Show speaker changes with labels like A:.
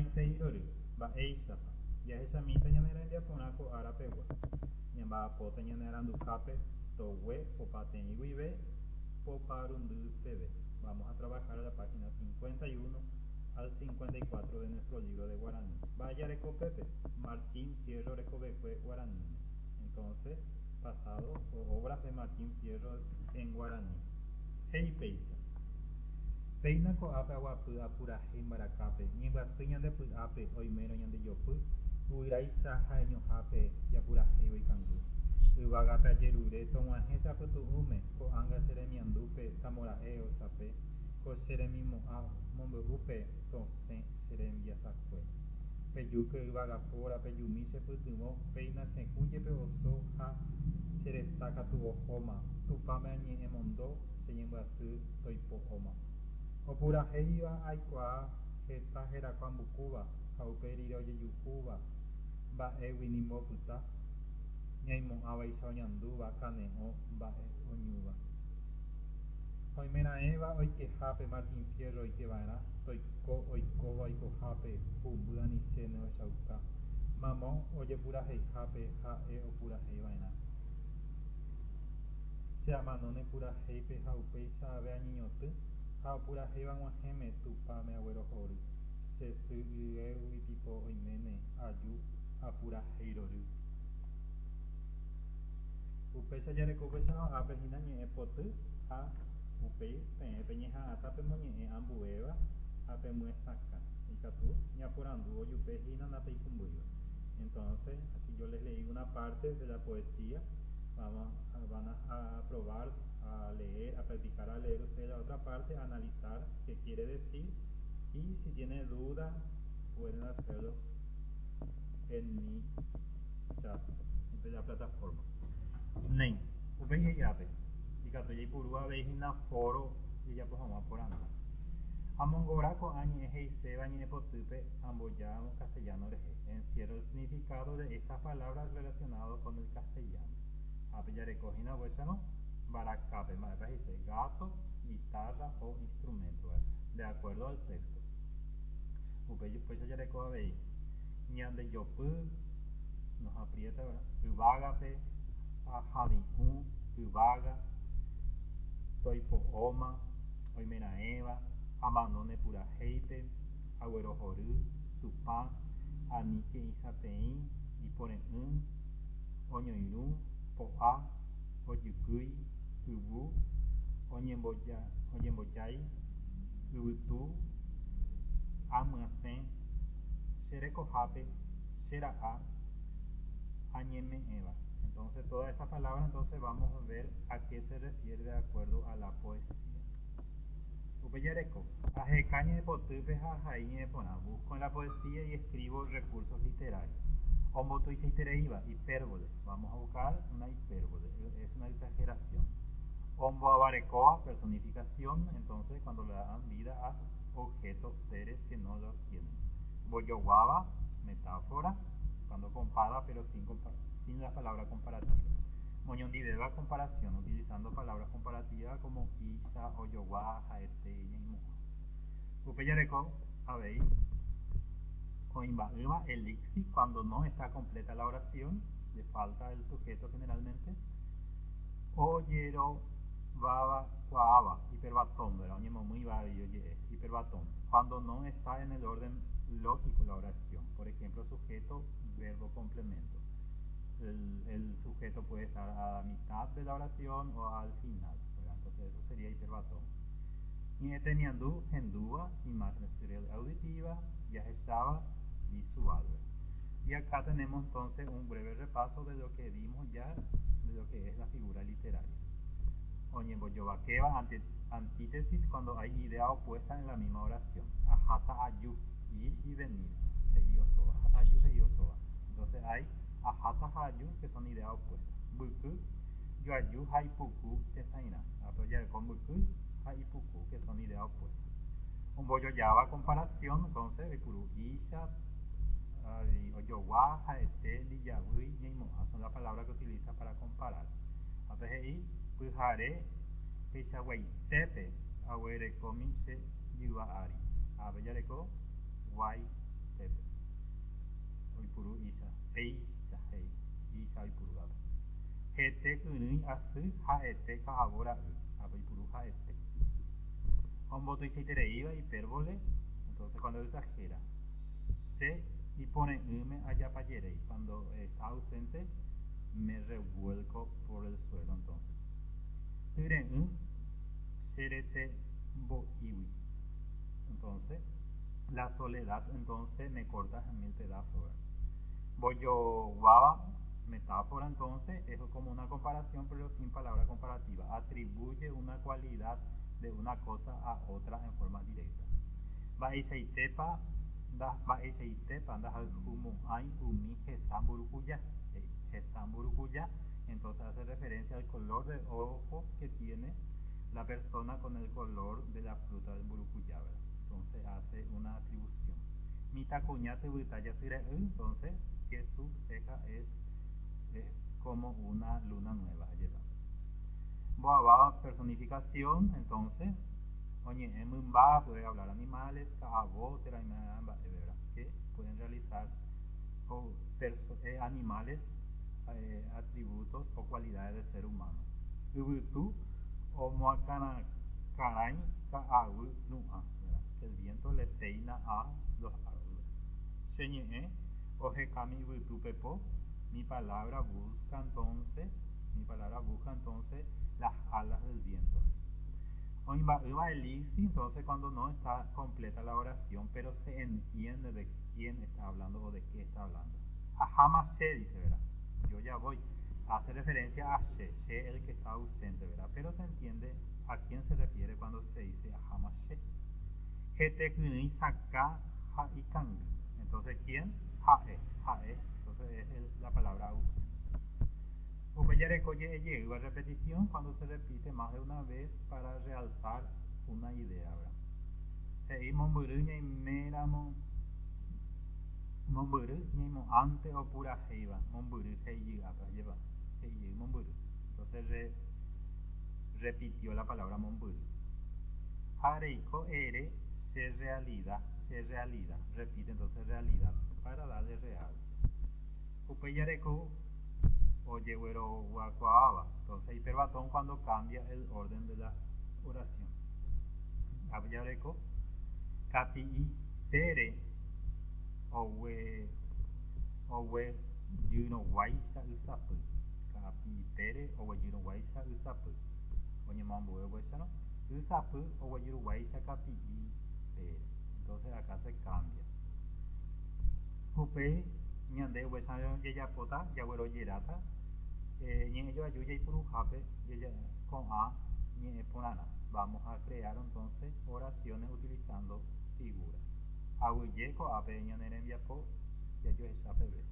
A: Maitei rory, mba'éichapa. Jahechamínta ñane rembiaporã ko ára pegua. Ñamba'apóta ñane aranduhápe togue popateĩ guive poparundy peve. Vamos a trabajar a la página 51 al 54 de nuestro libro de guaraní. Vaya recopete, Martín Fierro Recovecue guaraní. Entonces, pasado o obras de Martín Fierro en guaraní. Hey Peisa. Peina ko'ápe aguapy apurahéi mbarakape, ñembyasy ñande py'ápe oiméro ñande jopy, yvyraicha ha eñohápe japurahéivo ikangy. Yvágape ajerure tog̃uahẽ sapytu'ũme ko'ág̃a che remiandúpe tamora'e oichape, ko che remimo'ã momby'úpe tosẽ che rembiasakue. Pejúke yvagapóra pejumi chepytyvõ péina chekũjepe oso ha cheresa katu ohóma, tupãme añe'ẽmondo cheñembyasy toipo'óma. Opurahéiva aikuaa heta herakua mbukúva ha upérire ojejuhúva mba'égui niko opyta ñaimo'ãvaicha oñandúva kane'õ mba'e oñúva. Oimeraẽva oikehápe Martín Fierro oikeva'erã oikóva oikohápe humby anichéne oichauka. Mamõ ojepuraheihápe ha'e opurahéiva'erã. Che amanóne purahéipe ha upéicha ave añeñotỹ ha opurahéiva g̃uahẽme tupãme aguerohory. Che sy yvégui oiméne aju apurahéi rory. Upéicha jarekópe ápe hína ñe'ẽ poty ha upéi peẽ peñeha'ãta pemoñe'ẽ ambuéva ha pemyesãka ikatu ñaporandu ojupe hína napeikumbuýva. Entonces, aquí yo les leí una parte de la poesía. Van a probar a leer, a practicar a leer ustedes la otra parte, a analizar qué quiere decir, y si tienen duda pueden hacerlo en mi chat de la plataforma. Nem, upehi yape, ikatu yaipurúva veihína foro ijapohag̃ua porãnda. Amongóra ko'ã he'iséva ñe'ẽpotýpe amboja castellano rehe. Encierro el significado de estas palabras relacionadas con el castellano. Ape jarekohína vuesano barakápe mba'épa dice gato, guitarra o instrumento, ¿verdad? De acuerdo al texto. Upéicha jareko avei ñandejopy nos aprieta, ¿verdad? Yvágape ahãvi'ũ, yvága, toipo'óma, oimeraẽva, amanóne purahéipe, aguerohory, tupã, aníke isãpeĩ, ipore'ỹ, oñoirũ, po'a, ojykýi, yvũ, oñembojái, yvytu, amyasẽ, cherekohápe, chera'a, añeme'ẽva. Entonces, todas estas palabras, entonces vamos a ver a qué se refiere de acuerdo a la poesía. Upejareko, aheka ñe'ẽpotýpe ha ahai ñe'ẽporã. Busco en la poesía y escribo recursos literarios. Ombotuichaitereíva, hipérbole. Vamos a buscar una hipérbole, es una exageración. Omboavarekoa, personificación, entonces cuando le dan vida a objetos, seres que no los tienen. Boyowaba, metáfora, cuando compara pero sin la palabra comparativa. Moñondideva, comparación, utilizando palabras comparativas como Isha, Oyowa, Jaete y Muja. Upeyareko, habéis. Oimba'ýva, elixi, cuando no está completa la oración, le falta el sujeto generalmente. Oyerovava, kuaava, hiperbatón, ¿verdad? Hiperbatón. Cuando no está en el orden lógico la oración. Por ejemplo, sujeto, verbo, complemento. El sujeto puede estar a la mitad de la oración o al final, ¿verdad? Entonces eso sería hiperbatón. Y eteniandú, gendúa, imagen sensorial auditiva, yaheshaba, visual. Y acá tenemos entonces un breve repaso de lo que vimos ya, de lo que es la figura literaria. Oñemboyovakeva, antítesis, cuando hay idea opuesta en la misma oración. Ajata, ayú, ir y venir, seiosoba. Ayú, seiosoba. Entonces hay ajata, ayú, que son ideas opuestas. Buku, yoayú, haipuku, tesaina. Apoyar con buku, haipuku, que son ideas opuestas. Un boyoyaba, comparación, entonces, ekuru, isha, oyowa, jaete, liyabui, ñeimoa, son las palabras que utiliza para comparar. Entonces ahí, pujare, pechahuaitepe, aguerekomiche, yuvaari. Apoyareko, guay, Eicha, Isha Ipurugata. Hete Kuni Asu, Haete Kahabora Apipuru Haete. Omboto iba hipérbole, entonces cuando exagera, se y pone me allá payerei. Cuando está ausente, me revuelco por el suelo entonces. Tire serete bo iwi. Entonces, la soledad entonces me corta en mil pedazos. Boyo guava, metáfora entonces, eso es como una comparación pero sin palabra comparativa. Atribuye una cualidad de una cosa a otra en forma directa. Baiseitepa, das al humo ay umi gestamburukuya. Entonces hace referencia al color de ojo que tiene la persona con el color de la fruta del burukuyá, ¿verdad? Entonces hace una atribución. Mitacuñate butaya sire, entonces que su ceja es como una luna nueva. Boaba, personificación, entonces, oye, emumba puede hablar animales, caabo, teraimamba, ¿verdad? Que pueden realizar animales, atributos o cualidades del ser humano. Ubutu o moacana caray kaabu nua, que el viento le peina a los árboles. Señe o jekami ubutu pepo, mi palabra busca entonces las alas del viento. Entonces cuando no está completa la oración, pero se entiende de quién está hablando o de qué está hablando. Ahamashe dice, ¿verdad? Yo ya voy. Hace referencia a She, el que está ausente, ¿verdad? Pero se entiende a quién se refiere cuando se dice Ahamashe. Hetekuni saka haikang. Entonces, ¿quién? Hae. Entonces es la palabra ausente. Llega a repetición cuando se repite más de una vez para realzar una idea, ¿verdad? Ante o pura heiva, entonces repitió la palabra momburu. Hareiko ere se realidad, repite entonces realidad para darle real. Upeyareko o lleguero guacuaba. Entonces hiperbatón cuando cambia el orden de la oración. Abyareco capi tere owe yuno waisa usapu. Capi tere owe yuno waisa usapu. Oye mambo no usapu owe yuno waisa capi tere. Entonces acá se cambia. Upe ñande huesan yeyapota yaguero yerata. Ñe yo ayuya y purujape con a ñe ponana. Vamos a crear entonces oraciones utilizando figuras. Aguye ko ape ñaneren viapo ya yo echape ve.